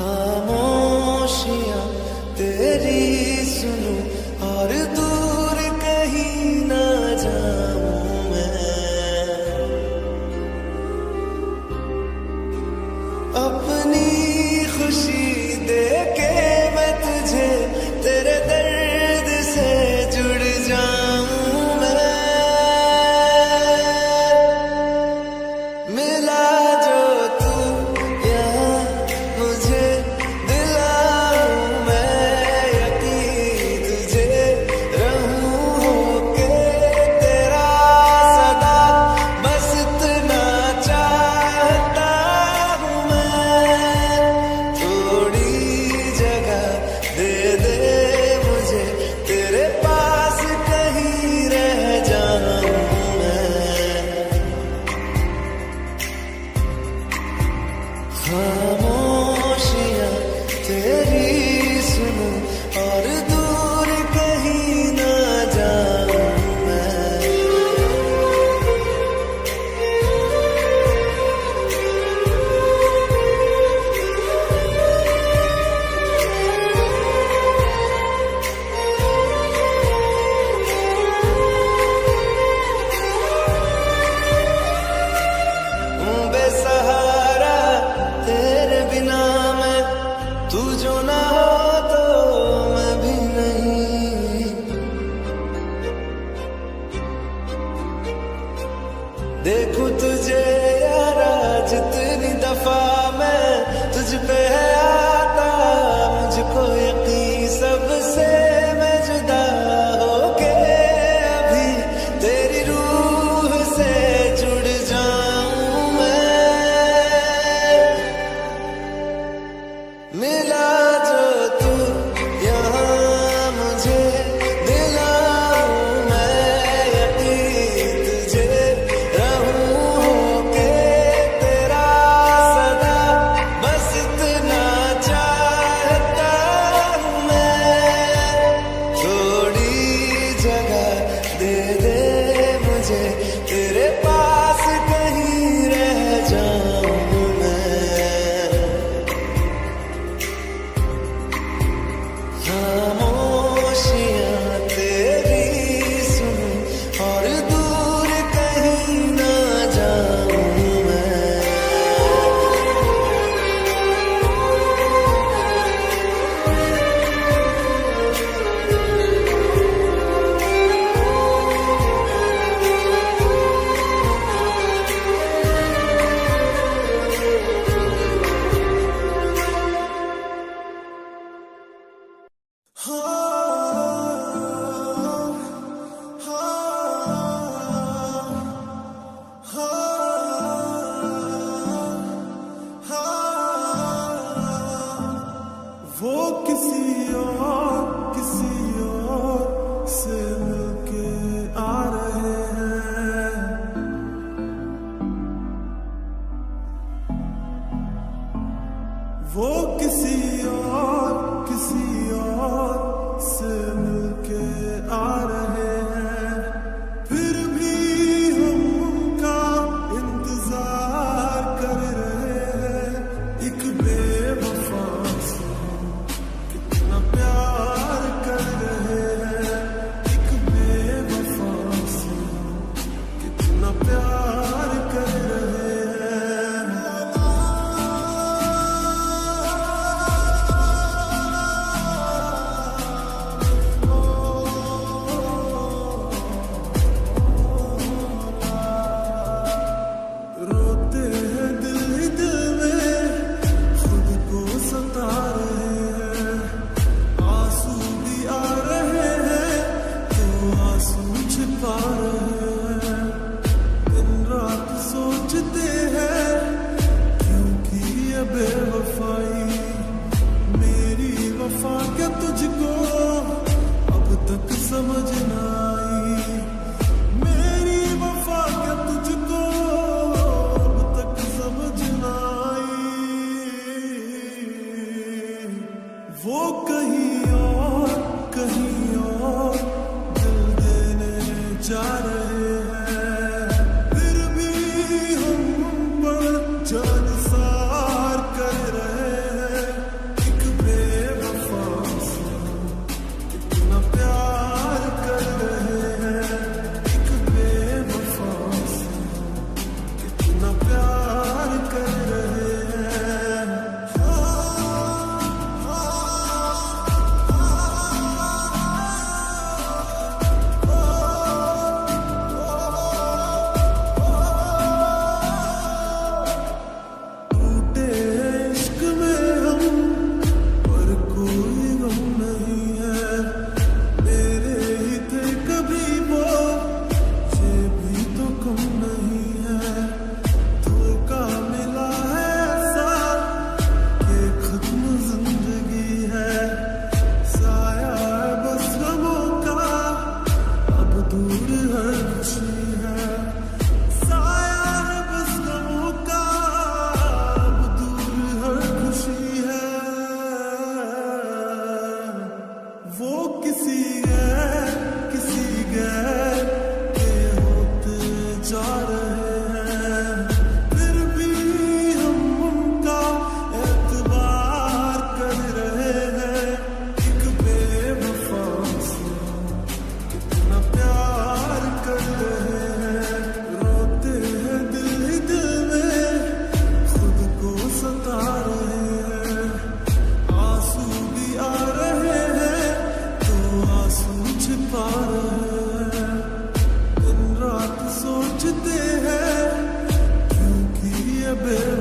खामोशियां तेरी सुनूं और दूर कहीं ना जाऊं मैं। अपनी खुशी देके मैं तुझे तेरे दर्द से जुड़ जाऊं मैं। मिला जो तू यहाँ मुझे दिलाऊं मैं यकीन तुझे रहूं होके तेरा सदा बस इतना चाहता हूँ मैं। थोड़ी जगह दे दे मुझे तेरे पास कहीं रह जाऊं मैं। खामोशियां तेरी सुनूं और दूर कहीं ना जाऊं मैं। बेसहारा तेरे बिना मैं, तू जो ना हो तो मैं भी नहीं। देखूं तुझे यारा जितनी दफा मैं तुझ पे है आता, मुझको यकीन सबसे मैं जुदा होके अभी तेरी रूह से जुड़ जाऊं मैं। मिला जो तू यहाँ मुझे दिलाऊं मैं यकीन तुझे रहूं होके तेरा सदा बस इतना चाहता हूँ मैं। थोड़ी जगह दे दे मुझे तेरे पास कहीं रह जाऊं मैं। खामोशियां तेरी सुनूं और दूर कहीं ना जाऊं मैं। वो किसी और से मिलके आ रहे हैं। वो किसी और से मिलके आ रहे हैं। फिर भी हम उनका इंतजार कर रहे हैं। एक बेवफा से कितना प्यार कर रहे हैं। एक बेवफा से कितना प्यार कर रहे हैं।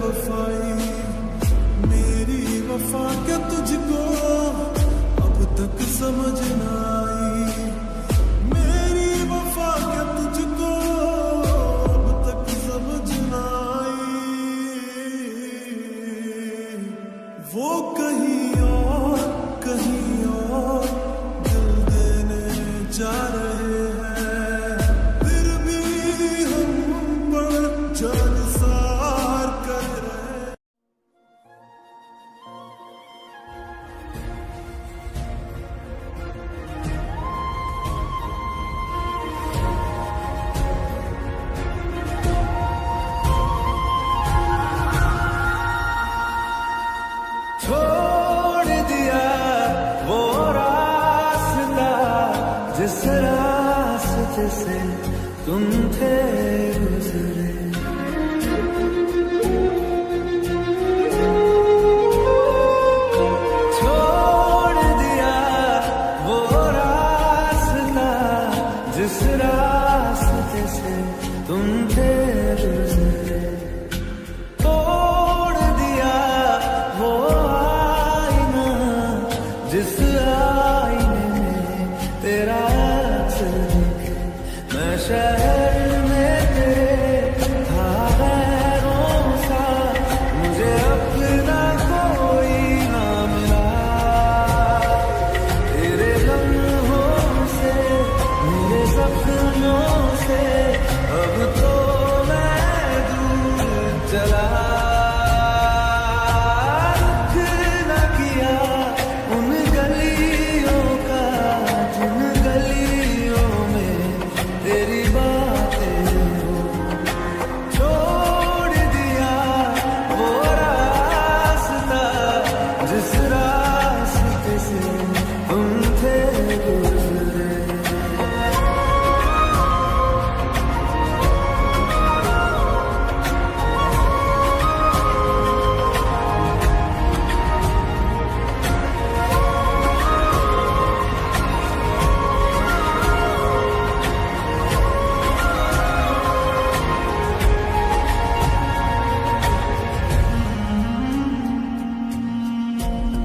बेवफाई, मेरी वफा क्या तुझको अब तक समझ ना आई, मेरी वफा क्या तुझको अब तक समझ ना आई। वो कहीं और दिल देने जा रहे हैं, फिर भी हम पर जान सार कर रहे। छोड़ दिया वो रास्ता जिस रास्ते से तुम थे गुजरे, छोड़ दिया वो रास्ता जिस रास्ते से तुम थे गुजरे, तोड़ दिया वो आईना जिस आईने में तेरा अक्स दिखे। मैं शहर में तेरे था गैरों सा, मुझे अपना कोई ना मिला, तेरे लम्हों से मेरे सपनों से अब तो मैं दूर चला।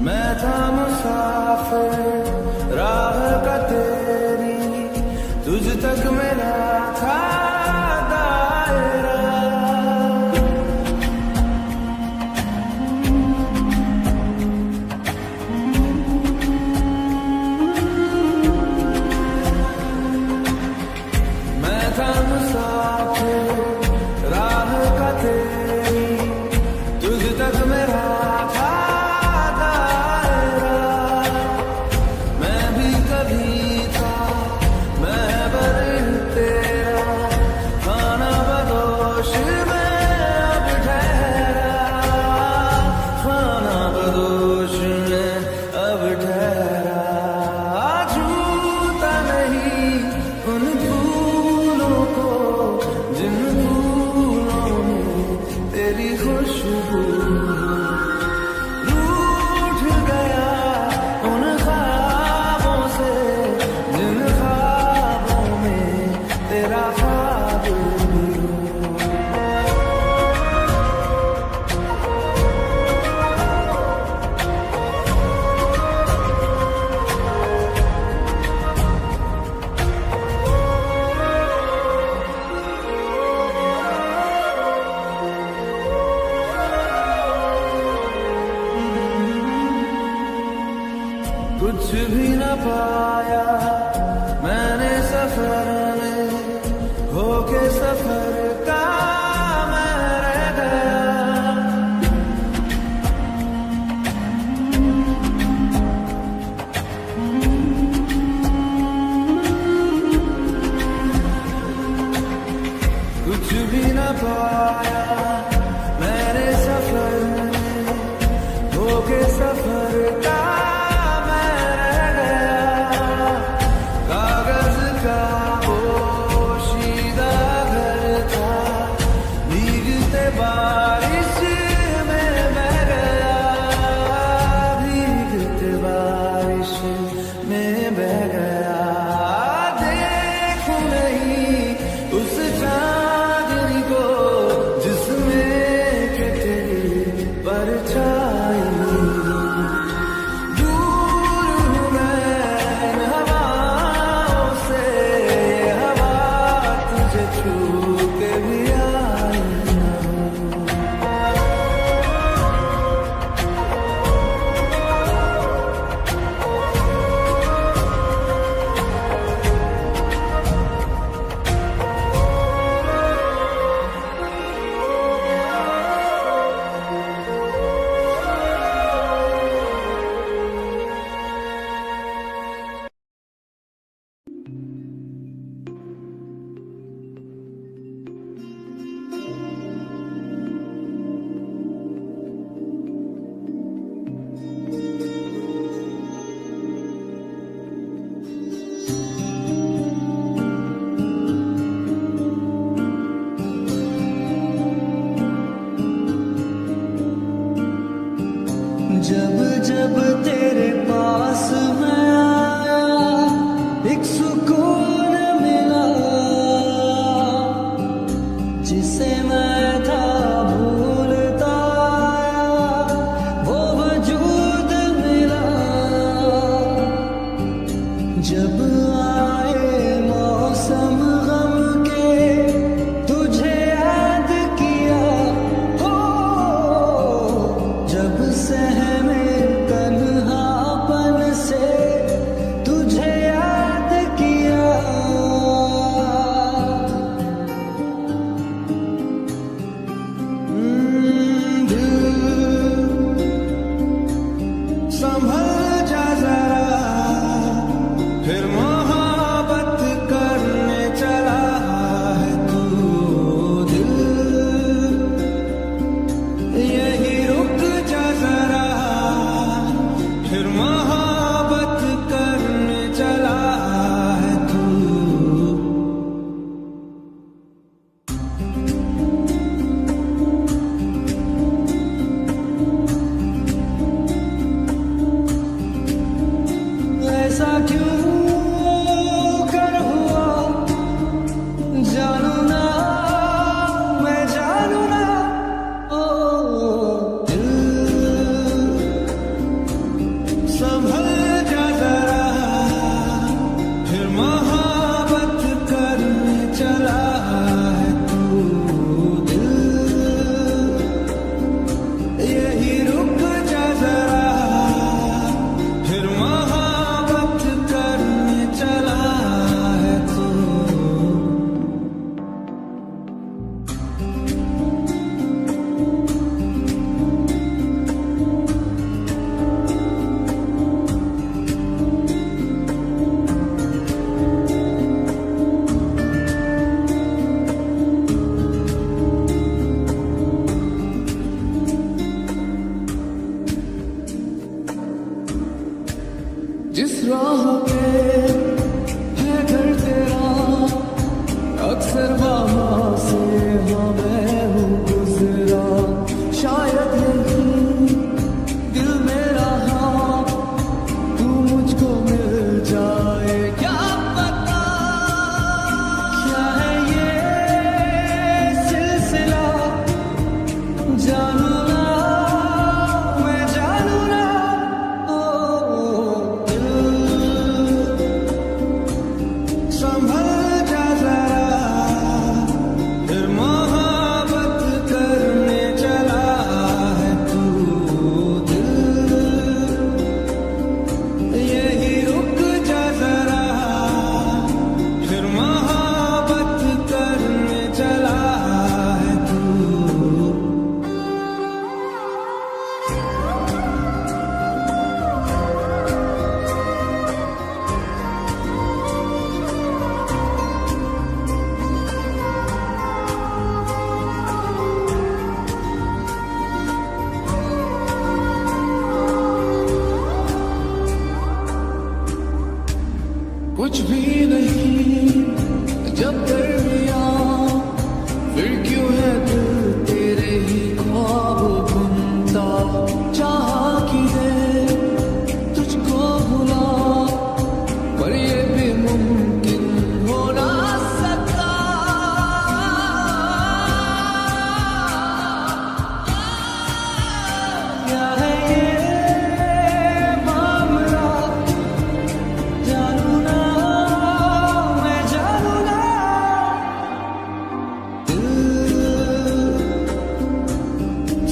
मैं था मुसाफिर राह का तेरी, तुझ तक मेरा था दायरा, मैं था मुसाफिर राह का तेरी, तुझ तक मेरा था कुछ भी न पाया मैंने सफर में, होके सफर का मैं रह गया, कुछ भी न पाया मैंने सफर में, होके सफर का जब जब तेरे पास मैं आया एक सुकून मिला, जिसे मैं था भूलता आया वो वजूद मिला। जब आए मौसम गम के तुझे याद किया, हो जब सहमे तन्हापन से तुझे याद किया। दिल संभल जा जरा, फिर मोहब्बत करने चला है तू। दिल यही रुक जा जरा, फिर मोहब्बत करने चला है तू। ऐसा क्यों कर हुआ जानू ना, मैं जानू ना। ओ दिल संभल जा जरा, फिर मोहब्बत करने चला है तू। दिल यही रुक जा जरा, फिर मोहब्बत करने चला है तू। जिस राह पे है घर तेरा, अक्सर वहाँ से हाँ मैं हूँ गुजरा। शायद यही दिल मेरा हाँ तू मुझको मिल जाए, क्या पता क्या है ये सिलसिला। जानू ना, मैं जानू ना। ओ संभल जा जरा, फिर मोहब्बत करने चला है तू। दिल यही रुक जा जरा, फिर मोहब्बत करने चला है तू। कुछ भी नहीं जब दरमियां, फिर क्यों है दिल तेरे ही ख्वाब बुनता। चाह कि है तुझको भुला, पर ये भी मुमकिन हो ना सकता। क्या है ये मामला, जानू ना, मैं जानू ना। दिल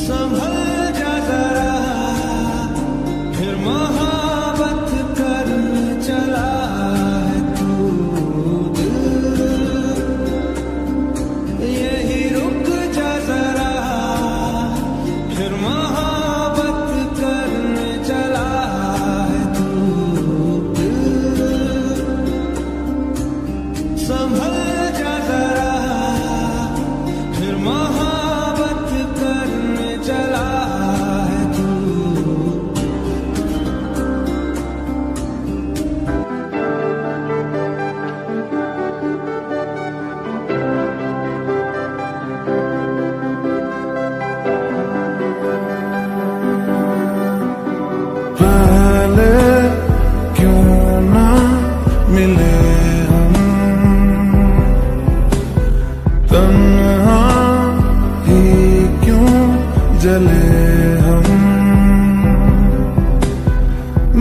संभल जा जरा,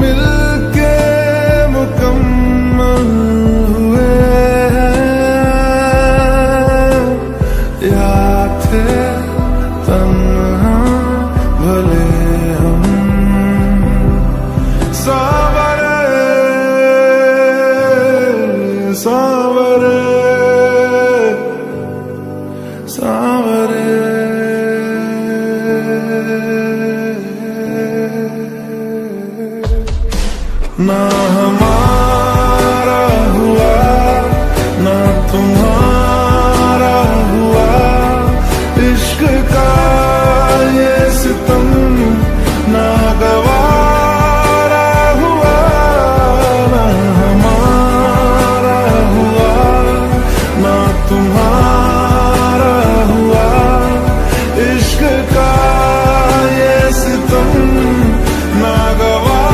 मिलके मुकम्मल हुए हैं, या थे तन्हा भले हम। सावरे सावरे सावरे ना हमारा हुआ ना तुम्हारा हुआ, इश्क का ये सितम ना गवारा हुआ। ना हमारा हुआ ना तुम्हारा हुआ, इश्क का ये सितम ना गवारा।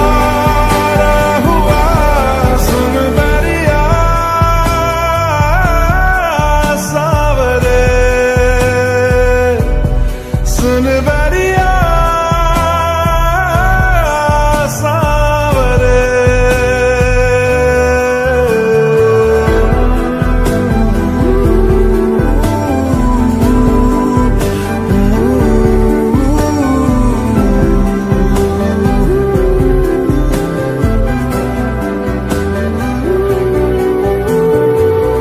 सुन बरिया सावरे,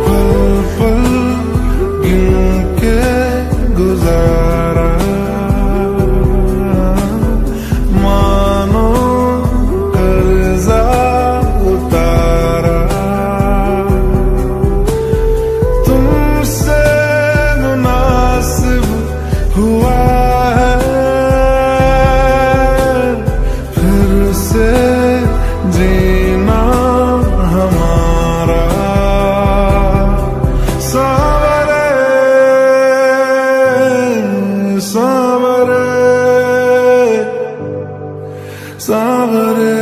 पल पल गिन के गुजारा, हुआ है फिर से जीना हमारा। सावरे सावरे सावरे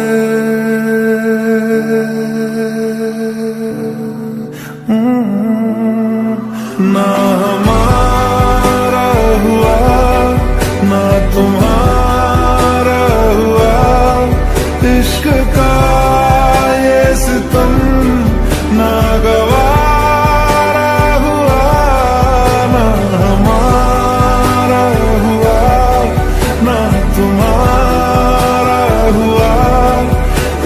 ना हमारा हुआ ना तुम्हारा हुआ, इश्क का ये सितम ना गवारा हुआ। ना हमारा हुआ ना तुम्हारा हुआ,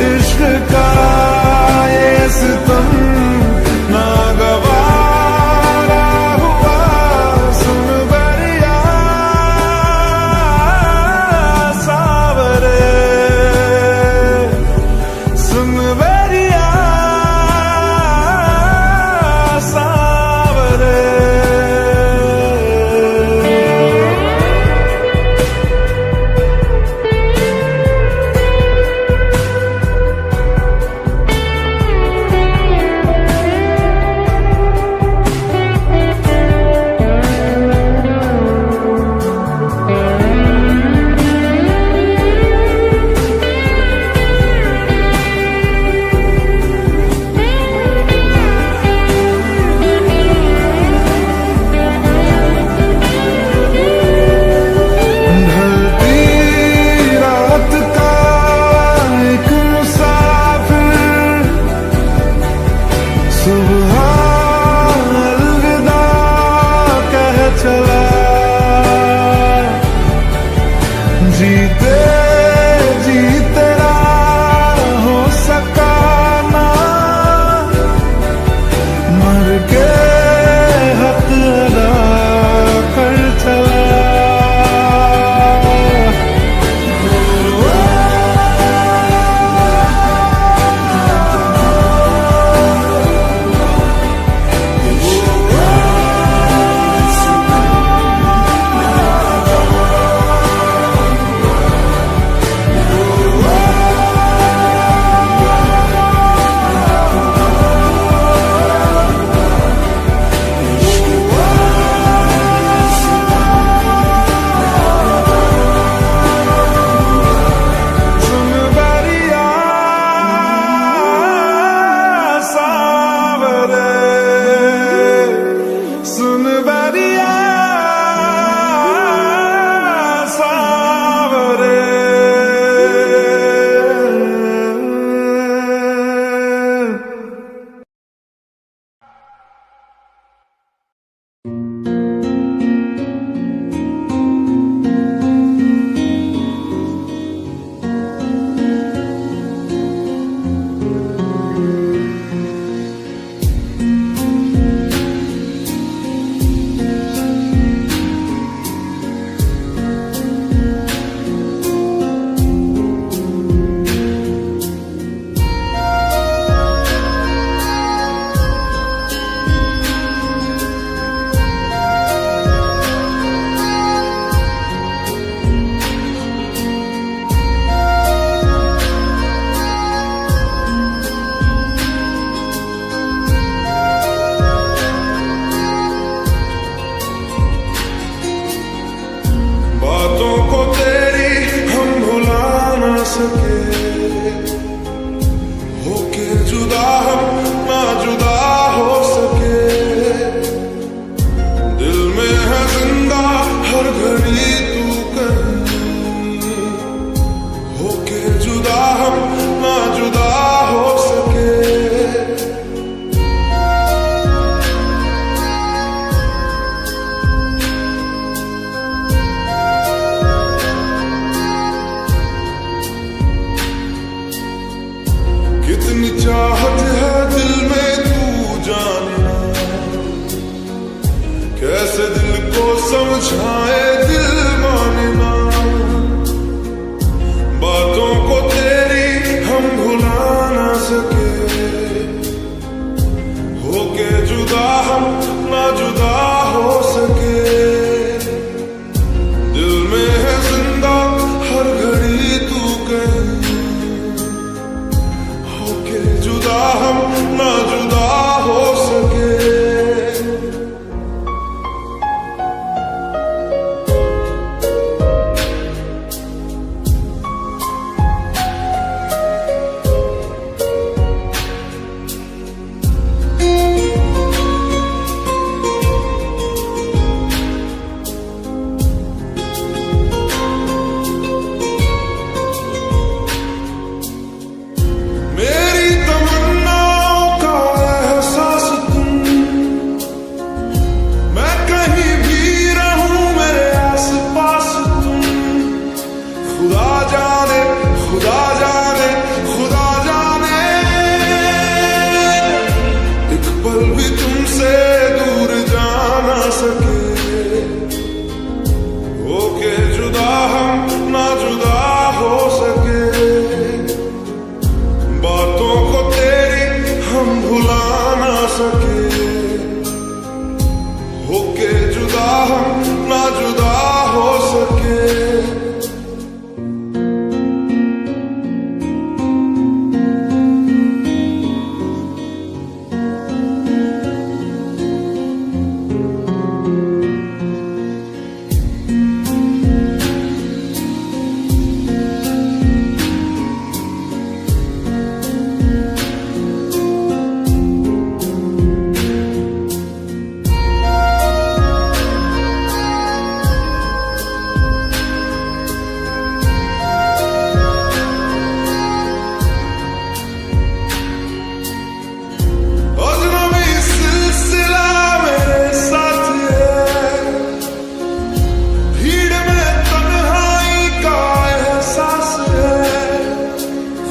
इश्क का ये सितम ना गवारा हुआ। सुन बरिया सावरे, सुन बरिया सावरे। जीते जी तेरा हो सका ना, मर के हक अदा कर चला। मुरझाए दिल मानना, बातों को तेरी हम भुला ना सके, होके जुदा हम ना जुदा हो सके। दिल में है जिंदा हर घड़ी तू कहीं, होके जुदा हम ना जुदा हो सके। मेरी तमन्नाओं का एहसास तुम, मैं कहीं भी रहूं मेरे आस पास तुम। खुदा जाने खुदा जाने खुदा जाने, एक पल भी तुमसे दूर जा ना सके, होके जुदा हम ना जुदा हो सके। बातों को तेरी हम भुला ना सके, होके जुदा हम ना जुदा हो सके। अजनबी सिलसिला मेरे साथ है, भीड़ में तन्हाई का एहसास है।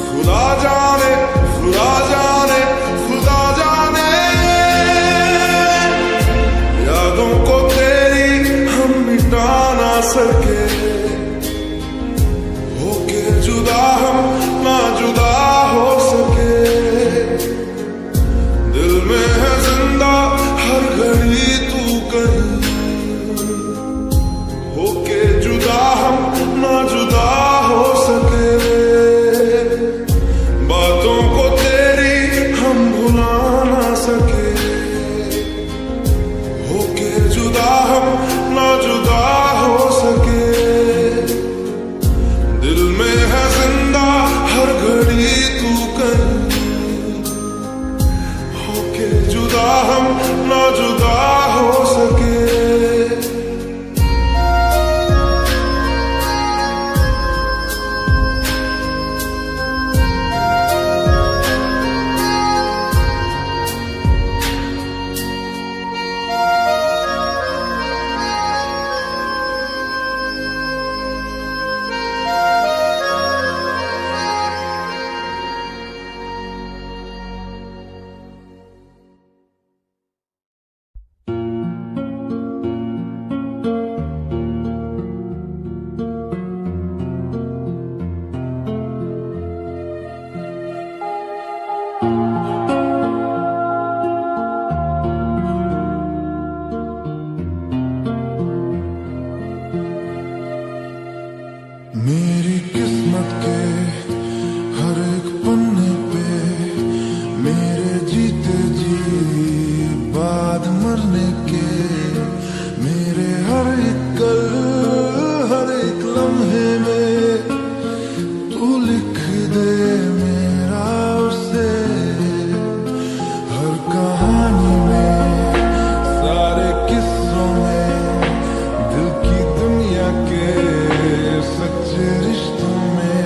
खुदा जाने खुदा जाने खुदा जाने, यादों को तेरी हम मिटा ना सके, होके जुदा हम ना जुदा हो सके। दिल में है जिंदा हर घड़ी तू कहीं, होके जुदा हम ना जुदा हो सके। बातों को तेरी हम भुला ना सके, होके जुदा हम ना जुदा हो सके। दिल में है जिंदा हर घड़ी तू कहीं, होके जुदा हम ना जुदा हो सके। मेरी किस्मत के हर एक पन्ने पे मेरे जीते जी बाद मरने के, मेरे हर एक कल हर एक लम्हे में तू लिख दे मेरा उसे। हर कहानी में सारे किस्सों में दिल की दुनिया के सच्चे रिश्तों में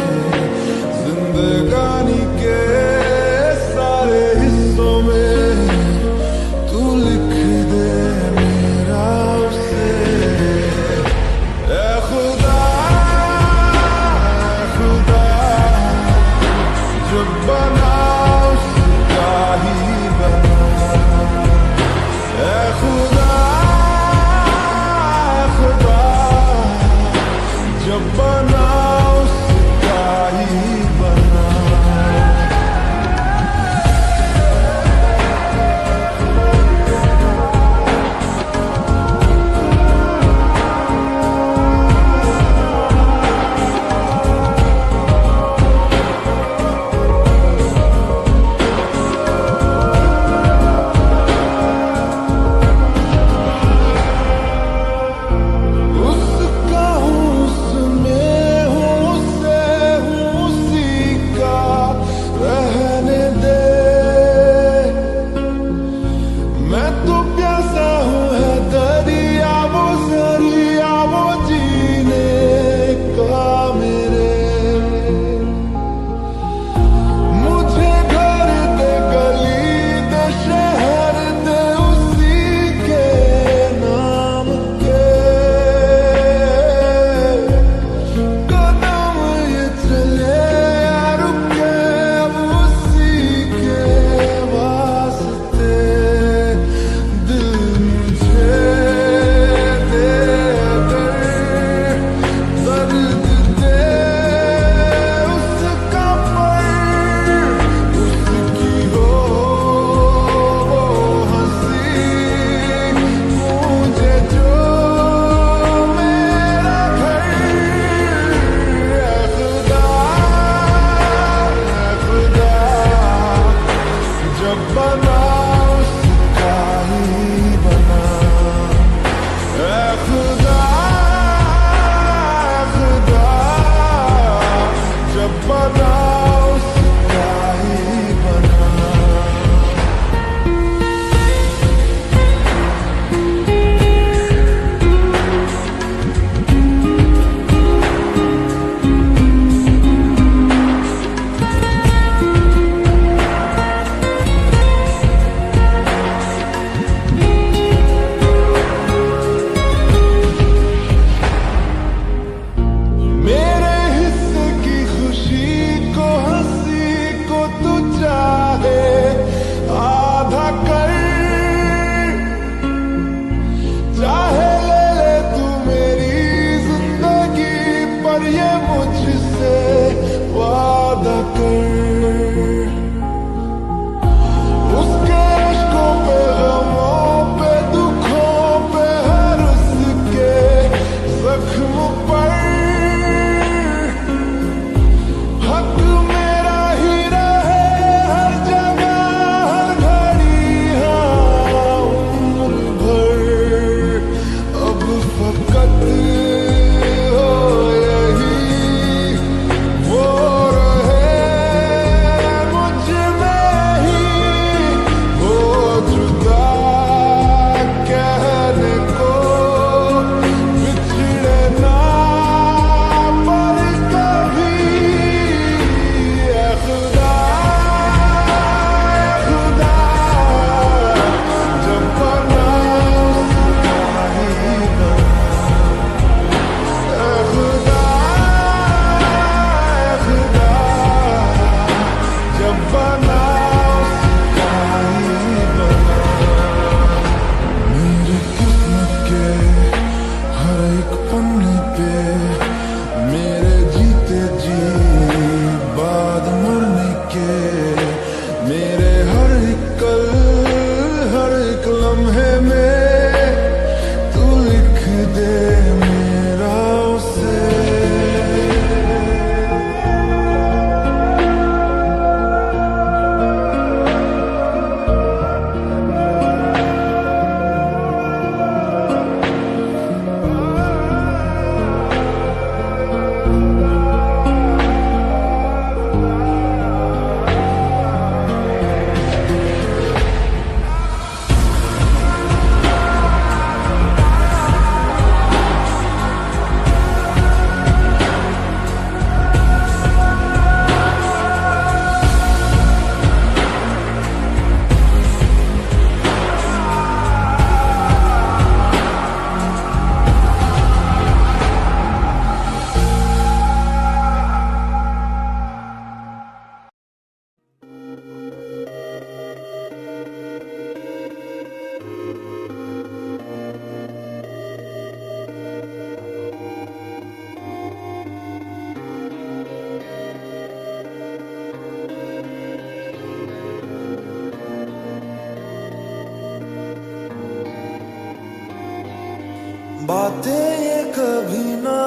बातें ये कभी ना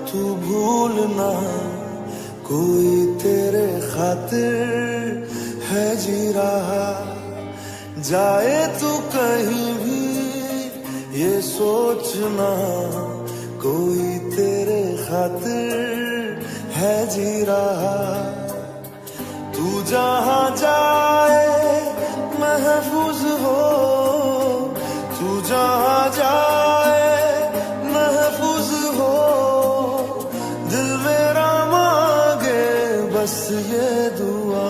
तू भूलना, कोई तेरे खातिर है जी रहा। जाए तू कहीं भी ये सोचना, कोई तेरे खातिर है जी रहा। तू जहाँ जाए महफूज हो, तू जहाँ जाए महफूज हो। दिल मेरा मांगे बस ये दुआ,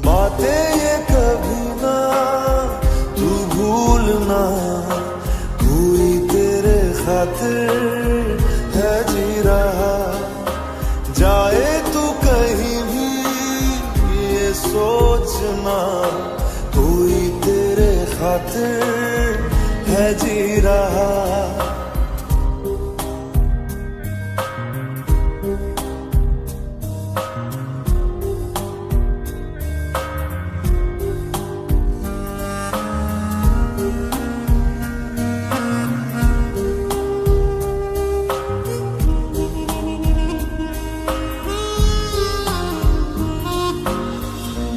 बातें ये कभी ना तू भूलना, कोई तेरे खातिर है जी रहा। जाए तू कहीं भी ये सोचना, कोई तेरे खातिर है जी रहा।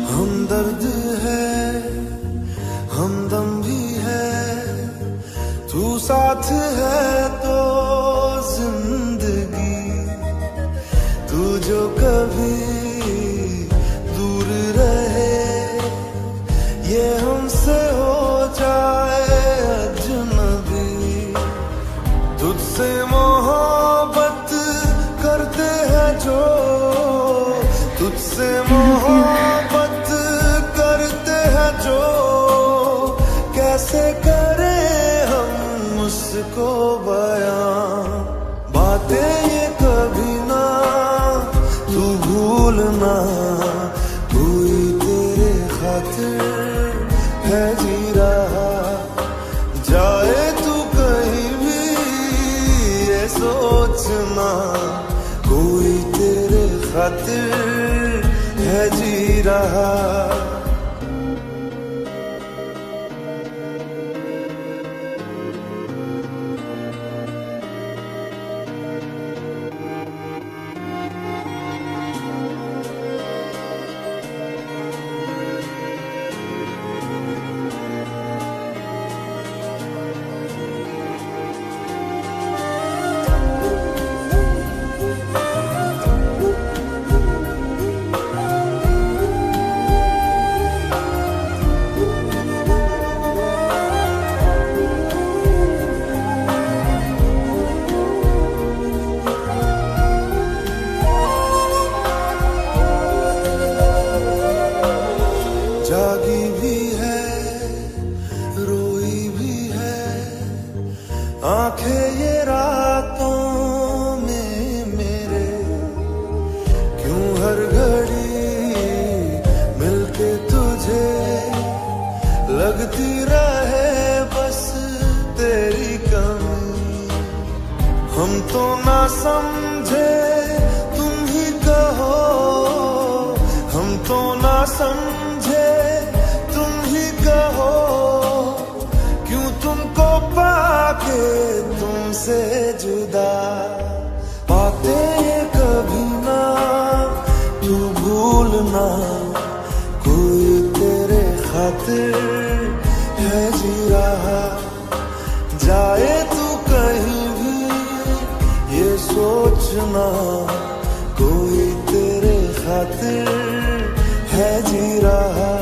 हमदर्द है हमदम भी है, तू साथ है तो जिंदगी। तू जो कभी दूर रहे, ये हमसे हो जाए अजनबी। तुझसे मोहब्बत करते हैं जो, तुझसे मोहब्बत करते हैं जो, कैसे करें हम उसको बयां। बातें ये कभी ना तू भूलना, कोई तेरे खातिर है जी रहा। जाए तू कहीं भी ये सोचना, कोई तेरे खातिर है जी रहा। जागी भी है रोई भी है, आंखें ये रातों में मेरे। क्यों हर घड़ी मिलके तुझे लगती रहे बस तेरी कमी। हम तो ना समझे तुम ही कहो, हम तो ना समझे तुम ही कहो। क्यों तुमको पाके तुमसे जुदा, बातें ये कभी ना तू भूलना, कोई तेरे खातिर है जी रहा। जाए तू कहीं भी ये सोचना, कोई तेरे खातिर है जी रहा।